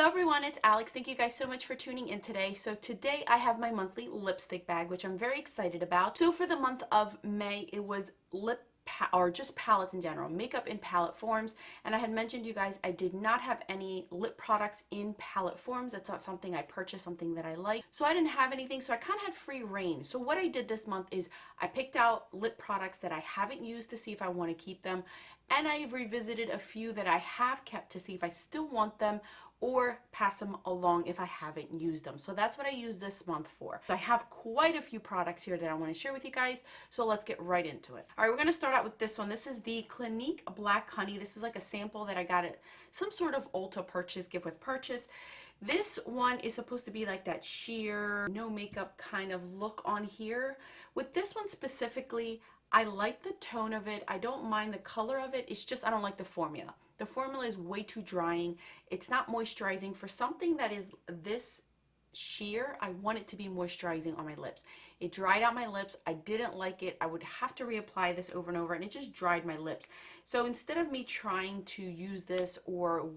Hello everyone, it's Alex. Thank you guys so much for tuning in today. So today I have my monthly lipstick bag, which I'm very excited about. So for the month of May, it was or just palettes in general, makeup in palette forms. And I had mentioned you guys, I did not have any lip products in palette forms. That's not something I purchased, something that I like. So I didn't have anything, so I kind of had free reign. So what I did this month is I picked out lip products that I haven't used to see if I want to keep them. And I've revisited a few that I have kept to see if I still want them or pass them along if I haven't used them. So that's what I use this month for. I have quite a few products here that I want to share with you guys, so let's get right into it. All right, we're going to start out with this one. This is the Clinique Black Honey. This is like a sample that I got at some sort of Ulta purchase, gift with purchase. This one is supposed to be like that sheer, no makeup kind of look on here. With this one specifically, I like the tone of it. I don't mind the color of it. It's just I don't like the formula. The formula is way too drying. It's not moisturizing. For something that is this sheer, I want it to be moisturizing on my lips. It dried out my lips. I didn't like it. I would have to reapply this over and over, and it just dried my lips. So instead of me trying to use this or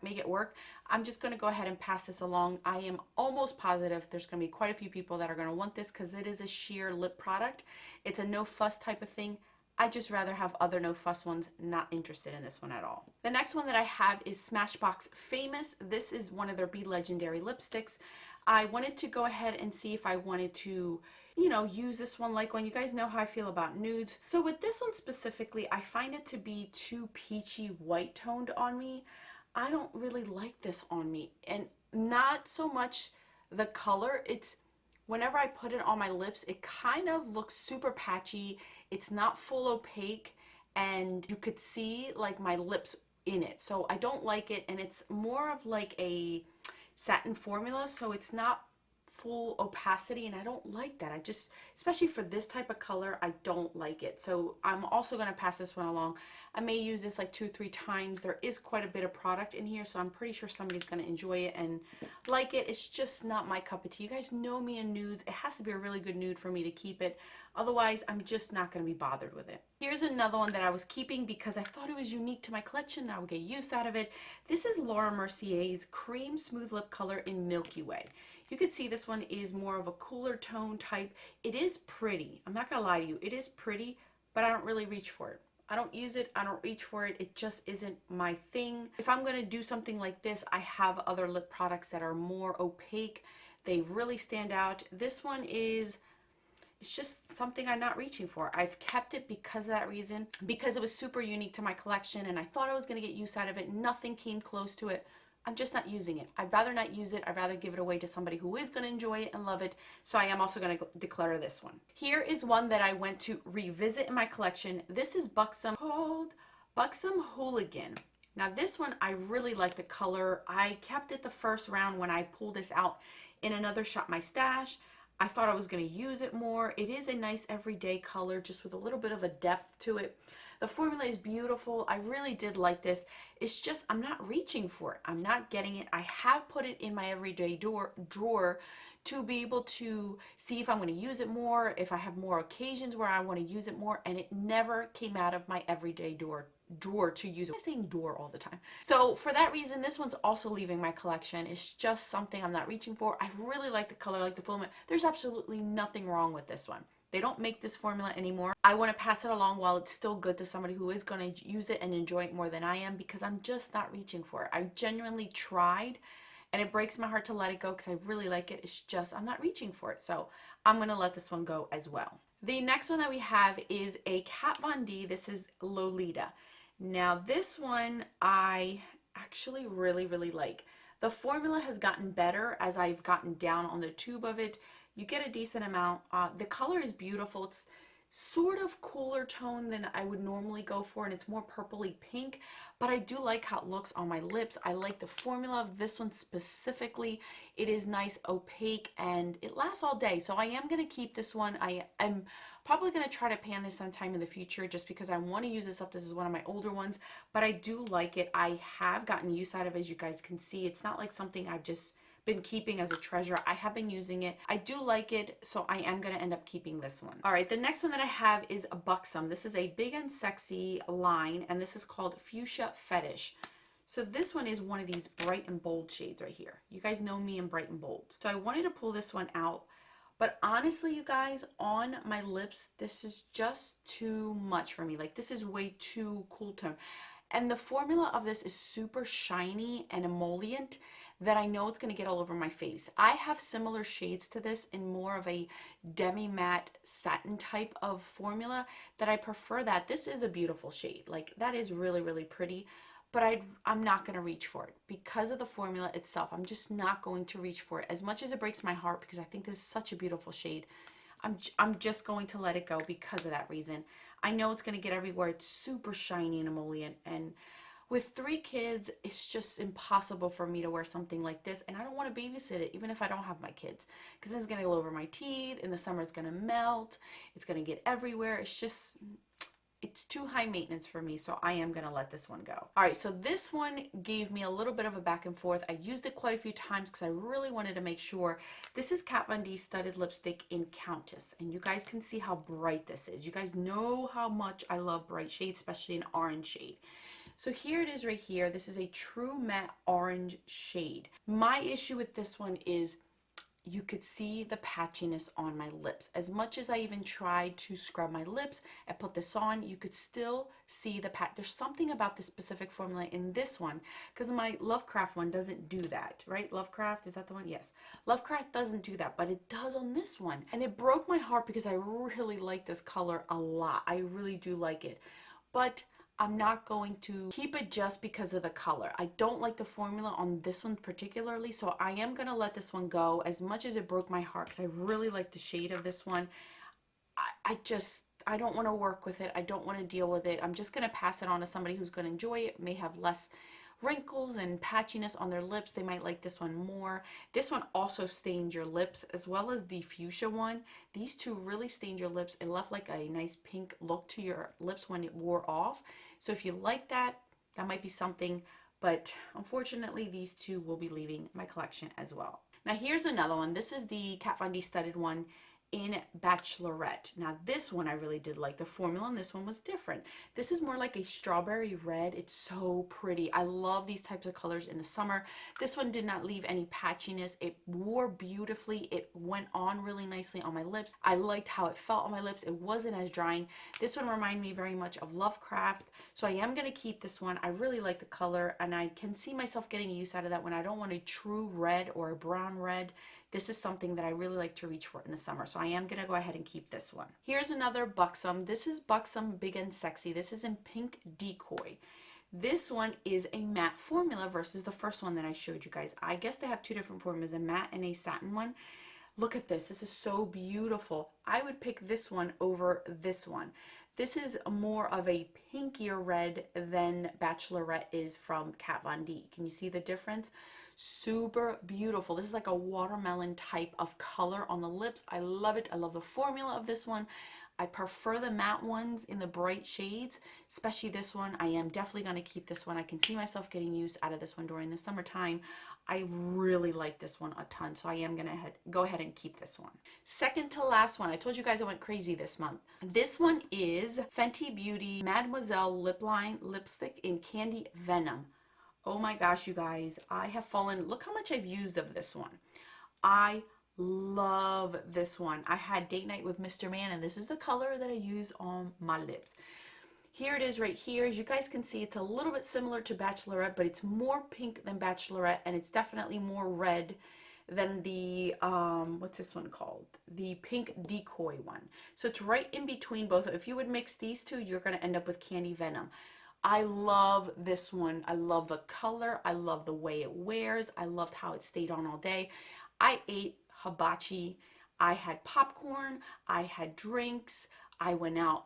make it work, I'm just going to go ahead and pass this along. I am almost positive there's going to be quite a few people that are going to want this because it is a sheer lip product. It's a no fuss type of thing. I just rather have other no fuss ones. Not interested in this one at all. The next one that I have is Smashbox Famous. This is one of their Be Legendary lipsticks. I wanted to go ahead and see if I wanted to, use this one like one. You guys know how I feel about nudes. So with this one specifically, I find it to be too peachy white toned on me. I don't really like this on me, and not so much the color. It's whenever I put it on my lips, it kind of looks super patchy. It's not full opaque, and you could see like my lips in it. So I don't like it, and it's more of like a satin formula, so it's not full opacity, and I don't like that. I just, especially for this type of color, I don't like it. So I'm also going to pass this one along. I may use this like 2 or 3 times. There is quite a bit of product in here, so I'm pretty sure somebody's going to enjoy it and like it. It's just not my cup of tea. You guys know me in nudes. It has to be a really good nude for me to keep it. Otherwise, I'm just not going to be bothered with it. Here's another one that I was keeping because I thought it was unique to my collection and I would get use out of it. This is Laura Mercier's Cream Smooth Lip Color in Milky Way. You can see this one is more of a cooler tone type. It is pretty. I'm not going to lie to you. It is pretty, but I don't really reach for it. I don't use it. I don't reach for it. It just isn't my thing. If I'm going to do something like this, I have other lip products that are more opaque. They really stand out. This one is, it's just something I'm not reaching for. I've kept it because of that reason, because it was super unique to my collection and I thought I was going to get use out of it. Nothing came close to it. I'm just not using it. I'd rather not use it. I'd rather give it away to somebody who is going to enjoy it and love it. So I am also going to declare this one. Here is one that I went to revisit in my collection. This is called Buxom Houligan. Now this one, I really like the color. I kept it the first round when I pulled this out in another Shop My Stash. I thought I was going to use it more. It is a nice everyday color, just with a little bit of a depth to it. The formula is beautiful. I really did like this. It's just I'm not reaching for it. I'm not getting it. I have put it in my everyday drawer to be able to see if I'm going to use it more, if I have more occasions where I want to use it more, and it never came out of my everyday drawer to use it. I'm saying door all the time. So for that reason, this one's also leaving my collection. It's just something I'm not reaching for. I really like the color, like the formula. There's absolutely nothing wrong with this one. They don't make this formula anymore. I want to pass it along while it's still good to somebody who is going to use it and enjoy it more than I am, because I'm just not reaching for it. I genuinely tried, and it breaks my heart to let it go because I really like it. It's just I'm not reaching for it. So I'm going to let this one go as well. The next one that we have is a Kat Von D. This is Lolita. Now this one I actually really like. The formula has gotten better as I've gotten down on the tube of it. You get a decent amount. The color is beautiful. It's sort of cooler tone than I would normally go for, and it's more purpley pink, but I do like how it looks on my lips. I like the formula of this one specifically. It is nice, opaque, and it lasts all day. So I am going to keep this one. I'm probably going to try to pan this sometime in the future just because I want to use this up. This is one of my older ones, but I do like it. I have gotten use out of it, as you guys can see. It's not like something I've just been keeping as a treasure. I have been using it. I do like it, so I am going to end up keeping this one. All right, the next one that I have is a Buxom. This is a big and sexy line, and this is called Fuchsia Fetish. So this one is one of these bright and bold shades right here. You guys know me in bright and bold. So I wanted to pull this one out. But honestly, you guys, on my lips, this is just too much for me. Like, this is way too cool tone. And the formula of this is super shiny and emollient that I know it's going to get all over my face. I have similar shades to this in more of a demi-matte satin type of formula that I prefer that. This is a beautiful shade. Like, that is really, really pretty. But I'm not going to reach for it because of the formula itself. I'm just not going to reach for it. As much as it breaks my heart because I think this is such a beautiful shade, I'm just going to let it go because of that reason. I know it's going to get everywhere. It's super shiny and emollient. And with 3 kids, it's just impossible for me to wear something like this. And I don't want to babysit it, even if I don't have my kids. Because it's going to go over my teeth. In the summer, it's going to melt. It's going to get everywhere. It's too high maintenance for me, so I am going to let this one go. All right, so this one gave me a little bit of a back and forth. I used it quite a few times because I really wanted to make sure. This is Kat Von D Studded Lipstick in Countess, and you guys can see how bright this is. You guys know how much I love bright shades, especially an orange shade. So here it is right here. This is a true matte orange shade. My issue with this one is you could see the patchiness on my lips. As much as I even tried to scrub my lips and put this on, you could still see the patch. There's something about this specific formula in this one, because my Lovecraft one doesn't do that, right? Lovecraft, is that the one? Yes. Lovecraft doesn't do that, but it does on this one. And it broke my heart because I really like this color a lot. I really do like it. But I'm not going to keep it just because of the color. I don't like the formula on this one particularly, so I am going to let this one go as much as it broke my heart because I really like the shade of this one. I don't want to work with it. I don't want to deal with it. I'm just going to pass it on to somebody who's going to enjoy it, may have less wrinkles and patchiness on their lips. They might like this one more. This one also stains your lips as well as the fuchsia one. These two really stained your lips. It left like a nice pink look to your lips when it wore off. So if you like that, that might be something, but unfortunately these two will be leaving my collection as well. Now here's another one. This is the Kat Von D Studded one in Bachelorette. Now this one I really did like. The formula on this one was different. This is more like a strawberry red. It's so pretty. I love these types of colors in the summer. This one did not leave any patchiness. It wore beautifully. It went on really nicely on my lips. I liked how it felt on my lips. It wasn't as drying. This one reminded me very much of Lovecraft, so I am going to keep this one. I really like the color, and I can see myself getting use out of that when I don't want a true red or a brown red. This is something that I really like to reach for in the summer, so I am going to go ahead and keep this one. Here's another Buxom. This is Buxom Big and Sexy. This is in Pink Decoy. This one is a matte formula versus the first one that I showed you guys. I guess they have 2 different formulas, a matte and a satin one. Look at this. This is so beautiful. I would pick this one over this one. This is more of a pinkier red than Bachelorette is from Kat Von D. Can you see the difference? Super beautiful. This is like a watermelon type of color on the lips. I love it. I love the formula of this one. I prefer the matte ones in the bright shades, especially this one. I am definitely going to keep this one. I can see myself getting use out of this one during the summertime. I really like this one a ton, so I am going to go ahead and keep this one. Second to last one. I told you guys I went crazy this month. This one is Fenty Beauty Mademoiselle Lip Line Lipstick in Candy Venom. Oh my gosh, you guys, I have fallen. Look how much I've used of this one. I love this one. I had date night with Mr. Man, and this is the color that I used on my lips. Here it is right here. As you guys can see, it's a little bit similar to Bachelorette, but it's more pink than Bachelorette, and it's definitely more red than the, what's this one called? The Pink Decoy one. So it's right in between both. If you would mix these two, you're going to end up with Candy Venom. I love this one. I love the color. I love the way it wears. I loved how it stayed on all day. I ate hibachi. I had popcorn. I had drinks. I went out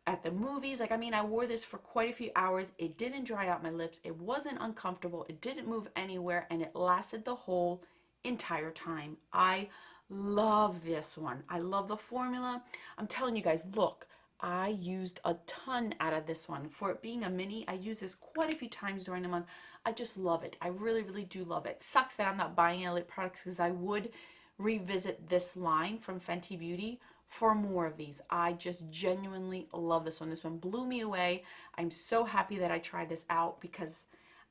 at the movies. Like, I mean, I wore this for quite a few hours. It didn't dry out my lips. It wasn't uncomfortable. It didn't move anywhere, and it lasted the whole entire time. I love this one. I love the formula. I'm telling you guys, look. I used a ton out of this one. For it being a mini, I used this quite a few times during the month. I just love it. I really, really do love it. Sucks that I'm not buying any lip products because I would revisit this line from Fenty Beauty for more of these. I just genuinely love this one. This one blew me away. I'm so happy that I tried this out because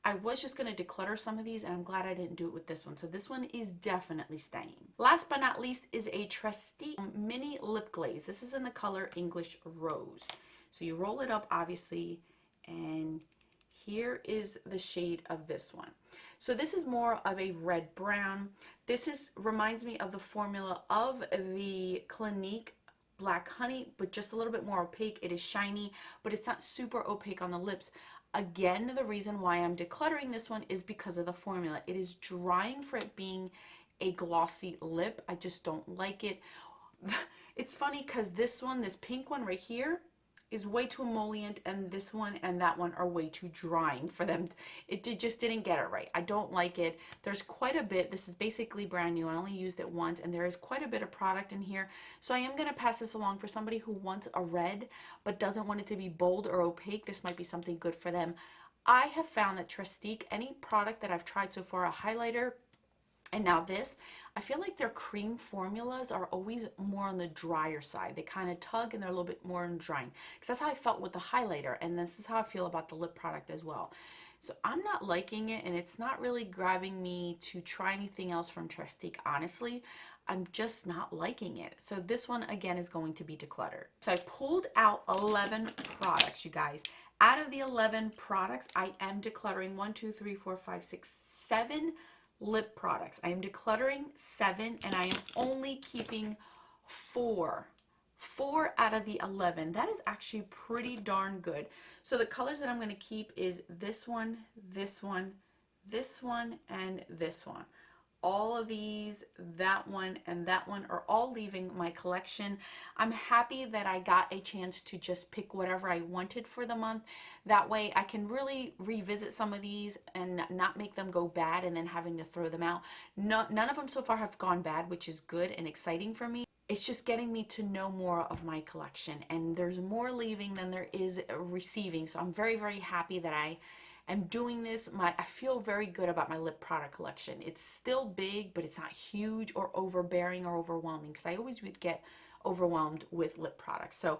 I was just going to declutter some of these, and I'm glad I didn't do it with this one. So this one is definitely staying. Last but not least is a Trusty mini lip glaze. This is in the color English Rose. So you roll it up, obviously, and here is the shade of this one. So this is more of a red brown. This reminds me of the formula of the Clinique Black Honey, but just a little bit more opaque. It is shiny, but it's not super opaque on the lips. Again, the reason why I'm decluttering this one is because of the formula. It is drying for it being a glossy lip. I just don't like it. It's funny because this pink one right here, is way too emollient, and this one and that one are way too drying for them. It just didn't get it right. I don't like it. There's quite a bit. This is basically brand new. I only used it once, and there is quite a bit of product in here. So I am going to pass this along for somebody who wants a red but doesn't want it to be bold or opaque. This might be something good for them. I have found that Trestique, any product that I've tried so far, a highlighter, and now this, I feel like their cream formulas are always more on the drier side. They kind of tug and they're a little bit more drying. Because that's how I felt with the highlighter, and this is how I feel about the lip product as well. So I'm not liking it, and it's not really grabbing me to try anything else from Trestique, honestly. I'm just not liking it. So this one, again, is going to be decluttered. So I pulled out 11 products, you guys. Out of the 11 products, I am decluttering 1, 2, 3, 4, 5, 6, 7 lip products. I am decluttering 7, and I am only keeping 4 out of the 11. That is actually pretty darn good. So the colors that I'm going to keep is this one, this one, this one, and this one. All of these, that one, and that one are all leaving my collection. I'm happy that I got a chance to just pick whatever I wanted for the month. That way I can really revisit some of these and not make them go bad and then having to throw them out. None of them so far have gone bad, which is good and exciting for me. It's just getting me to know more of my collection, and there's more leaving than there is receiving. So I'm very, very happy that I am doing this. I feel very good about my lip product collection. It's still big, but it's not huge or overbearing or overwhelming, because I always would get overwhelmed with lip products. So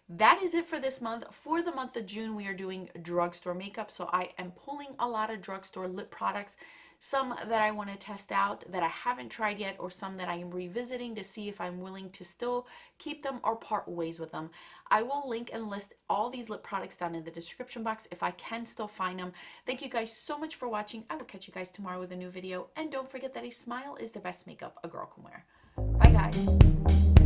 that is it for this month. For the month of June, we are doing drugstore makeup. So I am pulling a lot of drugstore lip products. Some that I want to test out that I haven't tried yet, or some that I am revisiting to see if I'm willing to still keep them or part ways with them. I will link and list all these lip products down in the description box if I can still find them. Thank you guys so much for watching. I will catch you guys tomorrow with a new video. And don't forget that a smile is the best makeup a girl can wear. Bye guys.